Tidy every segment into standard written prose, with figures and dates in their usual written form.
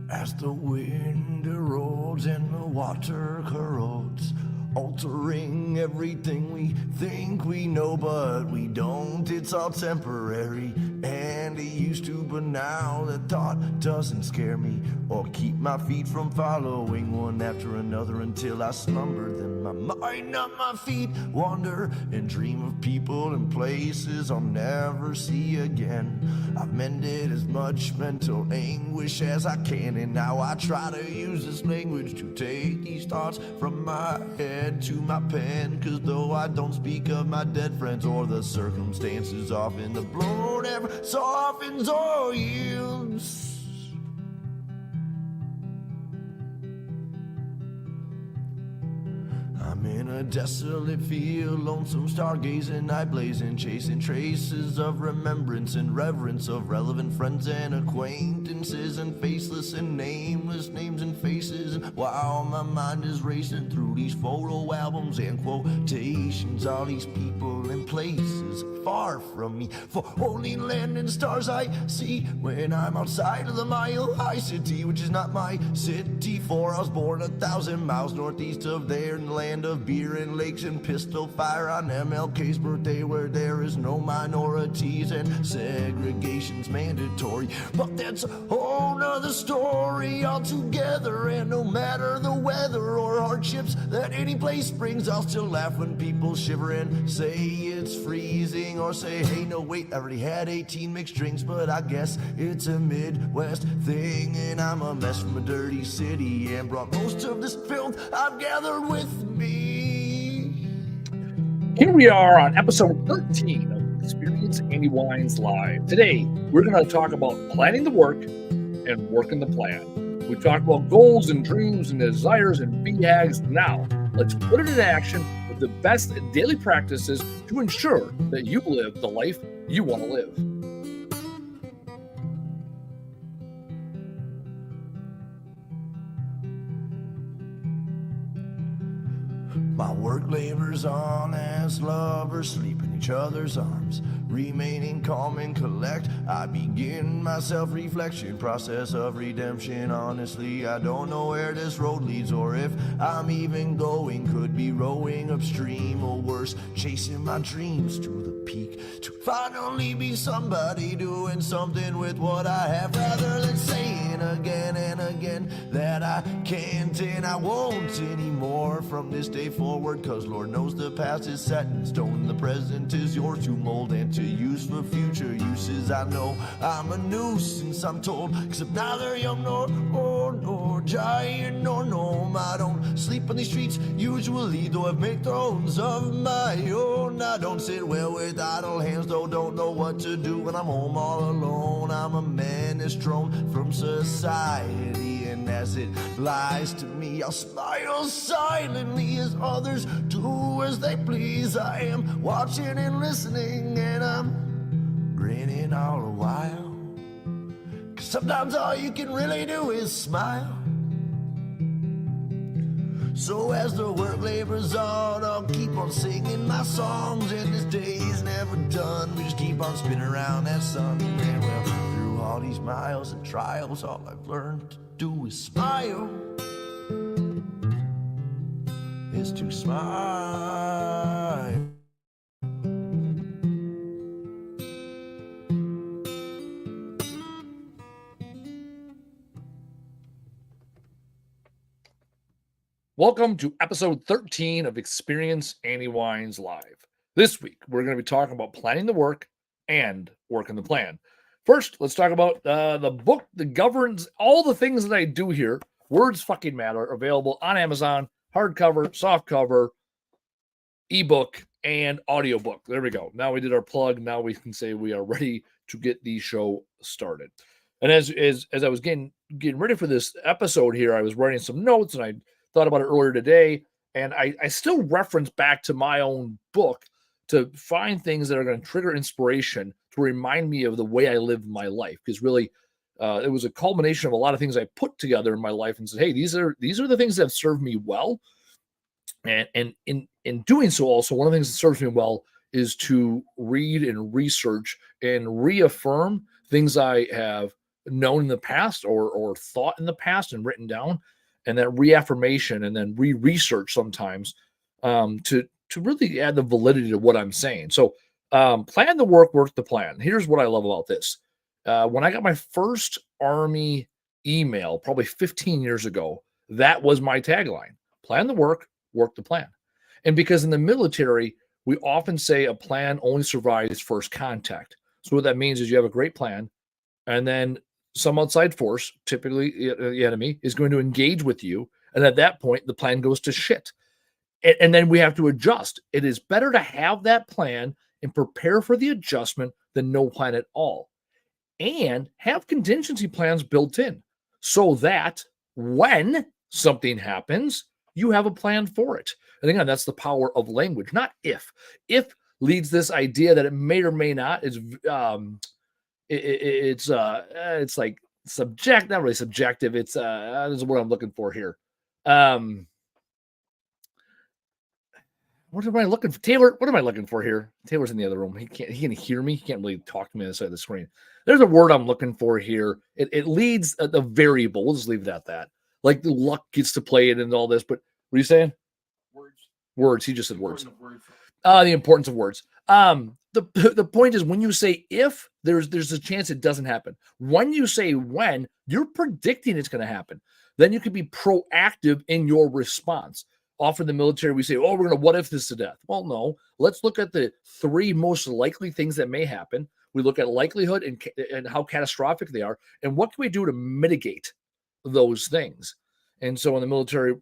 As the wind erodes and the water corrodes, altering everything we think we know, but we don't. It's all temporary, and it used to, but now the thought doesn't scare me or keep my feet from following one after another until I slumber. Then my mind on my feet wander and dream of people and places I'll never see again. I've mended as much mental anguish as I can, and now I try to use this language to take these thoughts from my head to my pen. Cause though I don't speak of my dead friends or the circumstances, often the blow never softens or yields. I'm in a desolate field, lonesome stargazing, night blazing, chasing traces of remembrance and reverence of relevant friends and acquaintances, and faceless and nameless names and faces. And while my mind is racing through these photo albums and quotations, all these people and places far from me, for only land and stars I see when I'm outside of the Mile High City, which is not my city, for I was born 1,000 miles northeast of there in the land of beer and lakes and pistol fire on MLK's birthday, where there is no minorities and segregation's mandatory. But that's a whole nother story altogether, and no matter the weather or hardships that any place brings, I'll still laugh when people shiver and say it's freezing, or say, hey, no, wait, I already had 18 mixed drinks, but I guess it's a Midwest thing, and I'm a mess from a dirty city and brought most of this filth I've gathered with me. Here we are on episode 13 of Experience Andy Weins Live. Today, we're going to talk about planning the work and working the plan. We talked about goals and dreams and desires and BHAGs. Now, let's put it in action with the best daily practices to ensure that you live the life you want to live. My work labors on as lovers sleep in each other's arms, remaining calm and collect. I begin my self-reflection process of redemption. Honestly, I don't know where this road leads, or if I'm even going. Could be rowing upstream, or worse, chasing my dreams to the peak, to finally be somebody doing something with what I have, rather than saying again and again that I can't and I won't anymore from this day forward. Cause Lord knows the past is set in stone, the present is yours to mold and to use for future uses. I know I'm a nuisance, I'm told, cause I'm neither young nor old, nor giant nor gnome. I don't sleep on these streets usually, though I've made thrones of my own. I don't sit well with idle hands, though don't know what to do when I'm home all alone. I'm a menace thrown from society, and as it lies to me, I'll smile silently as others do as they please. I am watching and listening, and I'm grinning all the while, cause sometimes all you can really do is smile. So as the work labors on, I'll keep on singing my songs, and this day's never done. We just keep on spinning around that sun, and well, through all these miles and trials, all I've learned to do is smile. Is to smile. Welcome to episode 13 of Experience Andy Weins Live. This week, we're going to be talking about planning the work and working the plan. First, let's talk about the book that governs all the things that I do here. Words Fucking Matter, available on Amazon, hardcover, softcover, ebook, and audiobook. There we go. Now we did our plug. Now we can say we are ready to get the show started. And as I was getting ready for this episode here, I was writing some notes, and I thought about it earlier today, and I still reference back to my own book to find things that are going to trigger inspiration to remind me of the way I live my life. Because really, it was a culmination of a lot of things I put together in my life and said, hey, these are the things that have served me well. And in doing so, also, one of the things that serves me well is to read and research and reaffirm things I have known in the past or thought in the past and written down, and that reaffirmation and then research sometimes to really add the validity to what I'm saying. So plan the work the plan. Here's what I love about this. When I got my first Army email, probably 15 years ago, that was my tagline: plan the work the plan. And because in the military, we often say a plan only survives first contact. So what that means is you have a great plan, and then some outside force, typically the enemy, is going to engage with you. And at that point, the plan goes to shit. And then we have to adjust. It is better to have that plan and prepare for the adjustment than no plan at all. And have contingency plans built in so that when something happens, you have a plan for it. And again, that's the power of language, not if. If leads this idea that it may or may not is it's like not really subjective. It's this is what I'm looking for here. What am I looking for? Taylor, what am I looking for here? Taylor's in the other room. He can hear me. He can't really talk to me on the side of the screen. There's a word I'm looking for here. It leads the variable. We'll just leave it at that. Like the luck gets to play it and all this. But what are you saying? Words. He just said words. The importance of words. The point is, when you say if, there's a chance it doesn't happen. When you say when, you're predicting it's going to happen. Then you can be proactive in your response. Often in the military, we say, oh, we're going to what if this to death. Well, no. Let's look at the 3 most likely things that may happen. We look at likelihood and how catastrophic they are, and what can we do to mitigate those things. And so in the military,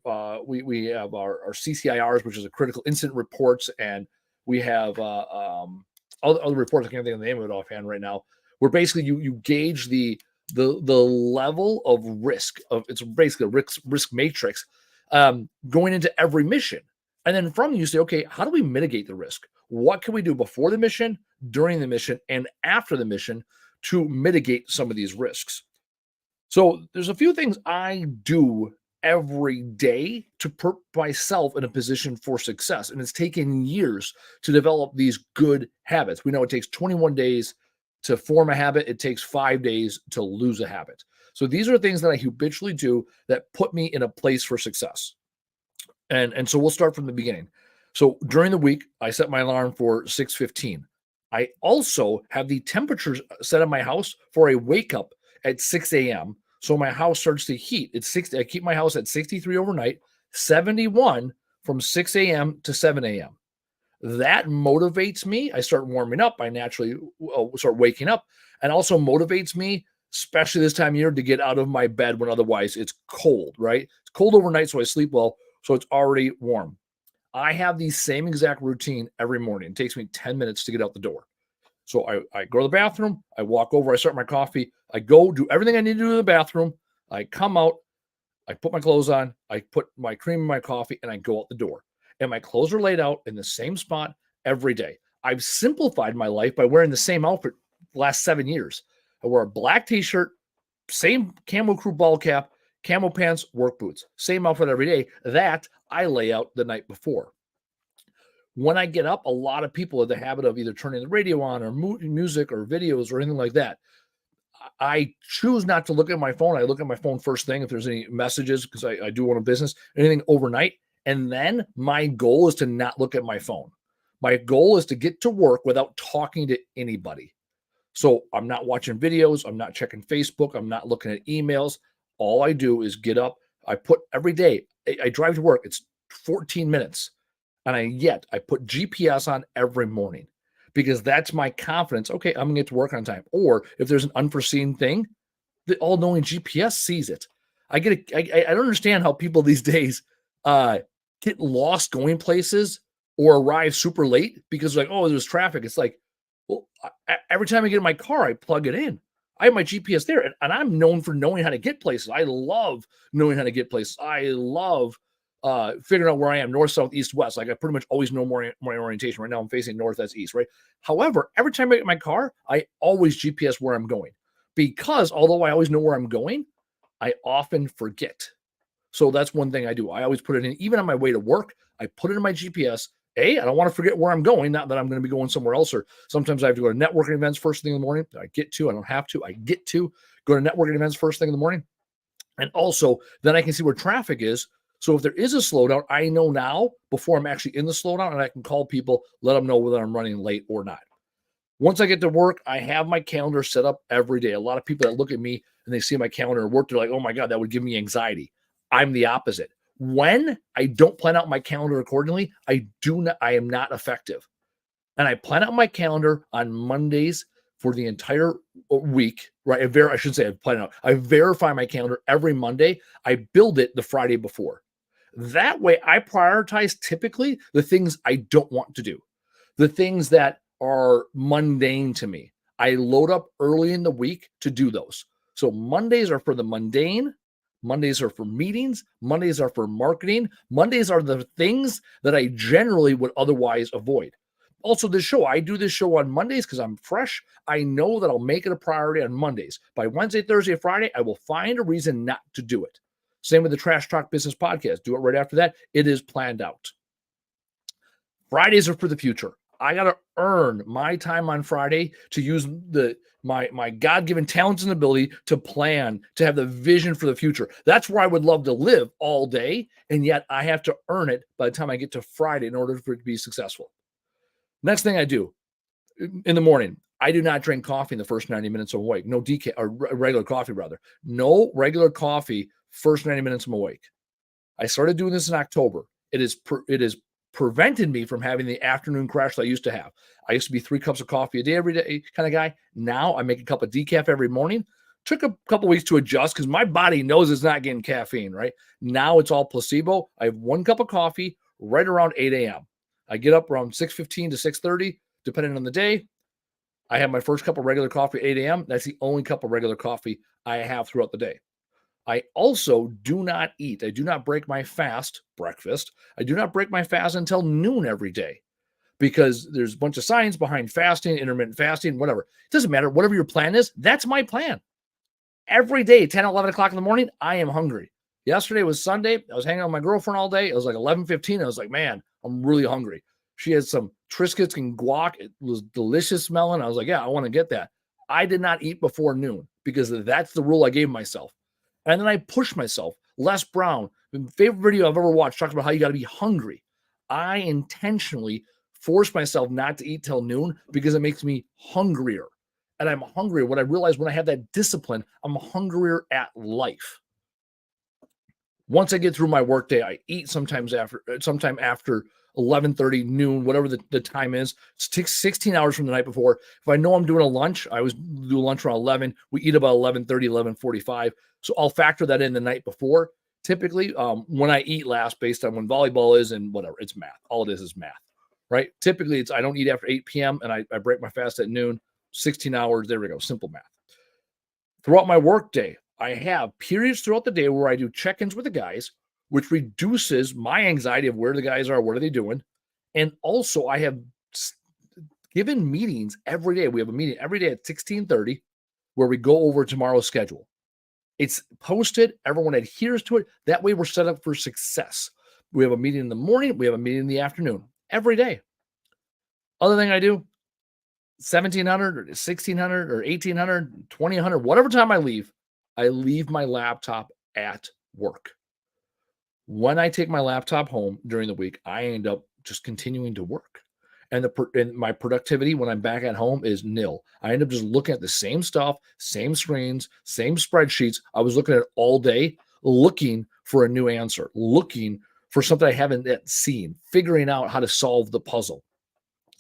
we have our CCIRs, which is a critical incident reports, and we have other reports. I can't think of the name of it offhand right now. Where basically you gauge the level of risk of it's basically a risk matrix going into every mission, and then from you say, okay, how do we mitigate the risk? What can we do before the mission, during the mission, and after the mission to mitigate some of these risks? So there's a few things I do every day to put myself in a position for success. And it's taken years to develop these good habits. We know it takes 21 days to form a habit. It takes 5 days to lose a habit. So these are things that I habitually do that put me in a place for success. And so we'll start from the beginning. So during the week, I set my alarm for 6:15. I also have the temperatures set in my house for a wake up at 6 a.m. So my house starts to heat. It's 60. I keep my house at 63 overnight, 71 from 6 a.m. to 7 a.m. That motivates me. I start warming up. I naturally start waking up, and also motivates me, especially this time of year, to get out of my bed when otherwise it's cold, right? It's cold overnight, so I sleep well, so it's already warm. I have the same exact routine every morning. It takes me 10 minutes to get out the door. So I go to the bathroom, I walk over, I start my coffee, I go do everything I need to do in the bathroom, I come out, I put my clothes on, I put my cream in my coffee, and I go out the door. And my clothes are laid out in the same spot every day. I've simplified my life by wearing the same outfit the last 7 years. I wear a black t-shirt, same camo crew ball cap, camo pants, work boots, same outfit every day. That I lay out the night before. When I get up, a lot of people have the habit of either turning the radio on or music or videos or anything like that. I choose not to look at my phone. I look at my phone first thing if there's any messages, because I do want a business, anything overnight. And then my goal is to not look at my phone. My goal is to get to work without talking to anybody. So I'm not watching videos. I'm not checking Facebook. I'm not looking at emails. All I do is get up. I put every day, I drive to work. It's 14 minutes. And I put GPS on every morning, because that's my confidence. Okay, I'm gonna get to work on time. Or if there's an unforeseen thing, the all-knowing GPS sees it. I don't understand how people these days get lost going places or arrive super late because like, oh, there's traffic. It's like, well, every time I get in my car, I plug it in. I have my GPS there, and I'm known for knowing how to get places. I love knowing how to get places. I love figuring out where I am, north, south, east, west. Like I pretty much always know my orientation. Right now I'm facing north, that's east, right? However, every time I get in my car, I always GPS where I'm going, because although I always know where I'm going, I often forget. So that's one thing I do. I always put it in, even on my way to work, I put it in my GPS I don't want to forget where I'm going. Not that I'm going to be going somewhere else, or sometimes I have to go to networking events first thing in the morning. I don't have to, I get to go to networking events first thing in the morning. And also then I can see where traffic is. So if there is a slowdown, I know now before I'm actually in the slowdown, and I can call people, let them know whether I'm running late or not. Once I get to work, I have my calendar set up every day. A lot of people that look at me and they see my calendar at work, they're like, oh my God, that would give me anxiety. I'm the opposite. When I don't plan out my calendar accordingly, I am not effective. And I plan out my calendar on Mondays for the entire week, right? I should say I plan out. I verify my calendar every Monday. I build it the Friday before. That way, I prioritize typically the things I don't want to do, the things that are mundane to me. I load up early in the week to do those. So Mondays are for the mundane. Mondays are for meetings. Mondays are for marketing. Mondays are the things that I generally would otherwise avoid. Also, I do this show on Mondays because I'm fresh. I know that I'll make it a priority on Mondays. By Wednesday, Thursday, Friday, I will find a reason not to do it. Same with the Trash Talk Business Podcast. Do it right after that. It is planned out. Fridays are for the future. I got to earn my time on Friday to use my God-given talents and ability to plan, to have the vision for the future. That's where I would love to live all day, and yet I have to earn it by the time I get to Friday in order for it to be successful. Next thing I do in the morning, I do not drink coffee in the first 90 minutes I'm awake. No decaf, or regular coffee rather. No regular coffee first 90 minutes I'm awake. I started doing this in October. It is prevented me from having the afternoon crash that I used to have. I used to be 3 cups of coffee a day every day kind of guy. Now I make a cup of decaf every morning. Took a couple weeks to adjust because my body knows it's not getting caffeine, right? Now it's all placebo. I have 1 cup of coffee right around 8 a.m. I get up around 6:15 to 6:30, depending on the day. I have my first cup of regular coffee at 8 a.m. That's the only cup of regular coffee I have throughout the day. I also do not eat. I do not break my fast, breakfast. I do not break my fast until noon every day because there's a bunch of science behind fasting, intermittent fasting, whatever. It doesn't matter. Whatever your plan is, that's my plan. Every day, 10, 11 o'clock in the morning, I am hungry. Yesterday was Sunday. I was hanging out with my girlfriend all day. It was like 11:15. I was like, man, I'm really hungry. She had some Triscuits and guac. It was delicious smelling. I was like, yeah, I want to get that. I did not eat before noon because that's the rule I gave myself. And then I pushed myself. Les Brown, the favorite video I've ever watched, talking about how you got to be hungry. I intentionally force myself not to eat till noon because it makes me hungrier. And I'm hungrier. What I realized when I have that discipline, I'm hungrier at life. Once I get through my workday, I eat sometime after 11:30, noon, whatever the time is. It takes 16 hours from the night before. If I know I'm doing a lunch, I always do lunch around 11. We eat about 11:30, 11:45. So I'll factor that in the night before. Typically, when I eat last, based on when volleyball is and whatever, it's math. All it is math, right? Typically, I don't eat after 8 p.m. and I break my fast at noon. 16 hours. There we go. Simple math. Throughout my workday, I have periods throughout the day where I do check-ins with the guys, which reduces my anxiety of where the guys are, what are they doing. And also I have given meetings every day. We have a meeting every day at 16:30 where we go over tomorrow's schedule. It's posted. Everyone adheres to it. That way we're set up for success. We have a meeting in the morning. We have a meeting in the afternoon every day. Other thing I do, 1700 or 1600 or 1800, 2000, whatever time I leave my laptop at work. When I take my laptop home during the week, I end up just continuing to work. And my productivity when I'm back at home is nil. I end up just looking at the same stuff, same screens, same spreadsheets I was looking at all day, looking for a new answer, looking for something I haven't yet seen, figuring out how to solve the puzzle.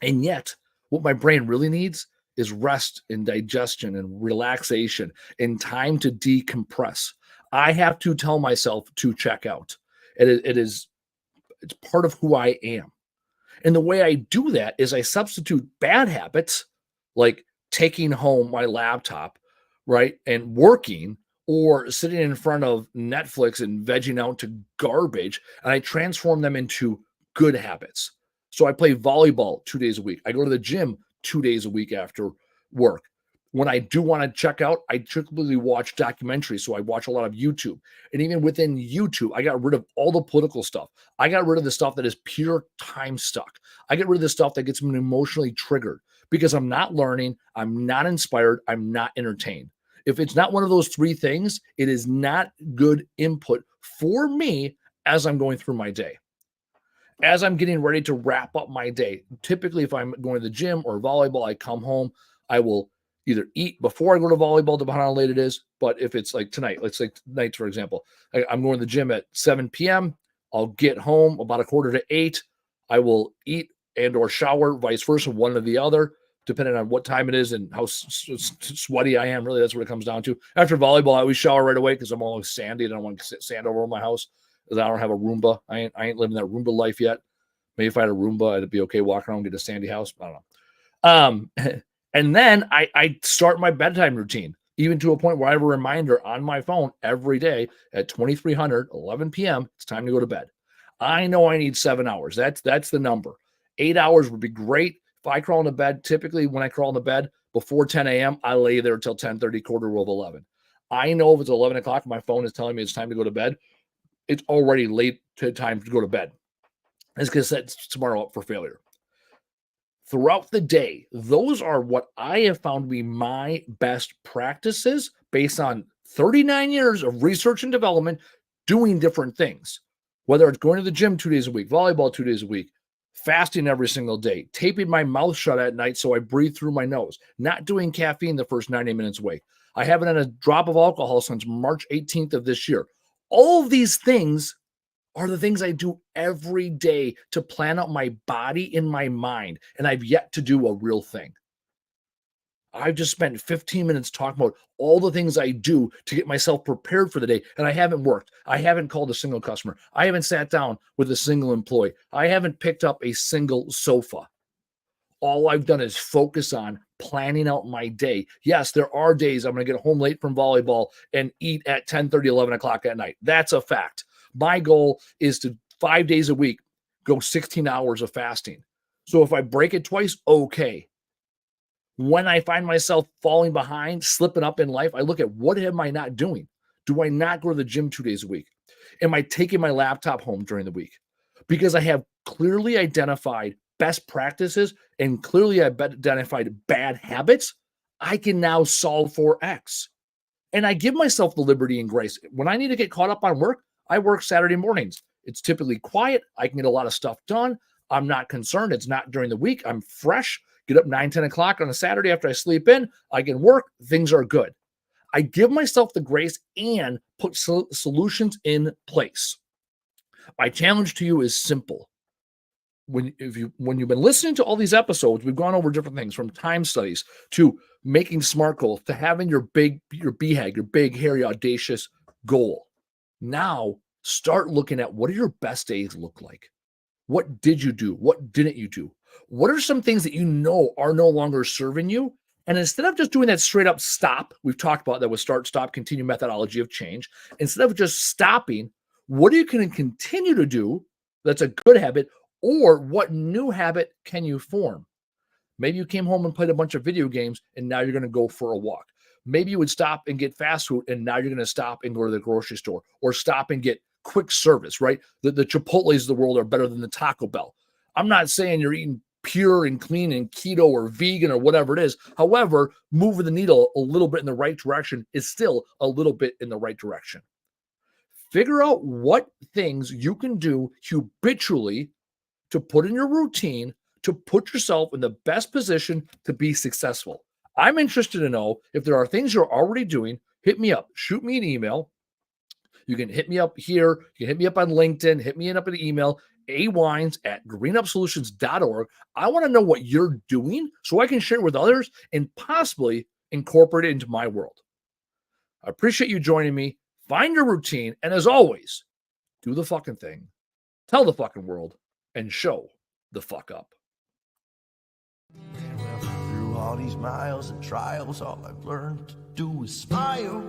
And yet, what my brain really needs is rest and digestion and relaxation and time to decompress. I have to tell myself to check out. It's part of who I am. And the way I do that is I substitute bad habits like taking home my laptop, right, and working, or sitting in front of Netflix and vegging out to garbage, and I transform them into good habits. So I play volleyball 2 days a week. I go to the gym 2 days a week after work. When I do want to check out, I typically watch documentaries. So I watch a lot of YouTube. And even within YouTube, I got rid of all the political stuff. I got rid of the stuff that is pure time suck. I get rid of the stuff that gets me emotionally triggered because I'm not learning, I'm not inspired, I'm not entertained. If it's not one of those three things, it is not good input for me as I'm going through my day. As I'm getting ready to wrap up my day, typically if I'm going to the gym or volleyball, I come home, I will either eat before I go to volleyball, depending on how late it is. But if it's like tonight, let's say tonight, for example, I'm going to the gym at 7 p.m. I'll get home about 7:45. I will eat and or shower, vice versa, one or the other, depending on what time it is and how sweaty I am. Really, that's what it comes down to. After volleyball, I always shower right away because I'm always sandy. I don't want to sit sand over my house because I don't have a Roomba. I ain't living that Roomba life yet. Maybe if I had a Roomba, it'd be okay walking around and get a sandy house. I don't know. And then I start my bedtime routine, even to a point where I have a reminder on my phone every day at 2300, 11 p.m. It's time to go to bed. I know I need 7 hours. That's the number. 8 hours would be great. If I crawl into bed, typically when I crawl into bed before 10 a.m., I lay there till 10:30, 11:15. I know if it's 11 o'clock, my phone is telling me it's time to go to bed. It's already late time to go to bed. It's going to set tomorrow up for failure. Throughout the day, those are what I have found to be my best practices based on 39 years of research and development doing different things. Whether it's going to the gym 2 days a week, volleyball 2 days a week, fasting every single day, taping my mouth shut at night so I breathe through my nose, not doing caffeine the first 90 minutes awake. I haven't had a drop of alcohol since March 18th of this year. All of these things are the things I do every day to plan out my body in my mind, and I've yet to do a real thing. I've just spent 15 minutes talking about all the things I do to get myself prepared for the day, and I haven't worked. I haven't called a single customer. I haven't sat down with a single employee. I haven't picked up a single sofa. All I've done is focus on planning out my day. Yes, there are days I'm going to get home late from volleyball and eat at 10:30, 11 o'clock at night. That's a fact. My goal is to 5 days a week go 16 hours of fasting. So if I break it twice, okay. When I find myself falling behind, slipping up in life, I look at what am I not doing? Do I not go to the gym 2 days a week? Am I taking my laptop home during the week? Because I have clearly identified best practices and clearly identified bad habits, I can now solve for X. And I give myself the liberty and grace. When I need to get caught up on work, I work Saturday mornings. It's typically quiet. I can get a lot of stuff done. I'm not concerned. It's not during the week. I'm fresh. Get up 9, 10 o'clock on a Saturday after I sleep in. I can work. Things are good. I give myself the grace and put solutions in place. My challenge to you is simple. When you've been listening to all these episodes, we've gone over different things from time studies to making SMART goals to having your BHAG, your big, hairy, audacious goal. Now start looking at what do your best days look like? What did you do? What didn't you do? What are some things that you know are no longer serving you? And instead of just doing that straight up stop, we've talked about that with start, stop, continue methodology of change. Instead of just stopping, what are you going to continue to do that's a good habit, or what new habit can you form? Maybe you came home and played a bunch of video games and now you're going to go for a walk. Maybe you would stop and get fast food and now you're going to stop and go to the grocery store, or stop and get quick service, right? The Chipotles of the world are better than the Taco Bell. I'm not saying you're eating pure and clean and keto or vegan or whatever it is. However, moving the needle a little bit in the right direction is still a little bit in the right direction. Figure out what things you can do habitually to put in your routine to put yourself in the best position to be successful. I'm interested to know if there are things you're already doing. Hit me up. Shoot me an email. You can hit me up here. You can hit me up on LinkedIn. Hit me up in an email, aweins@greenupsolutions.org. I want to know what you're doing so I can share it with others and possibly incorporate it into my world. I appreciate you joining me. Find your routine. And as always, do the fucking thing. Tell the fucking world and show the fuck up. Well, through all these miles and trials, all I've learned to do is smile.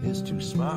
Is to smile.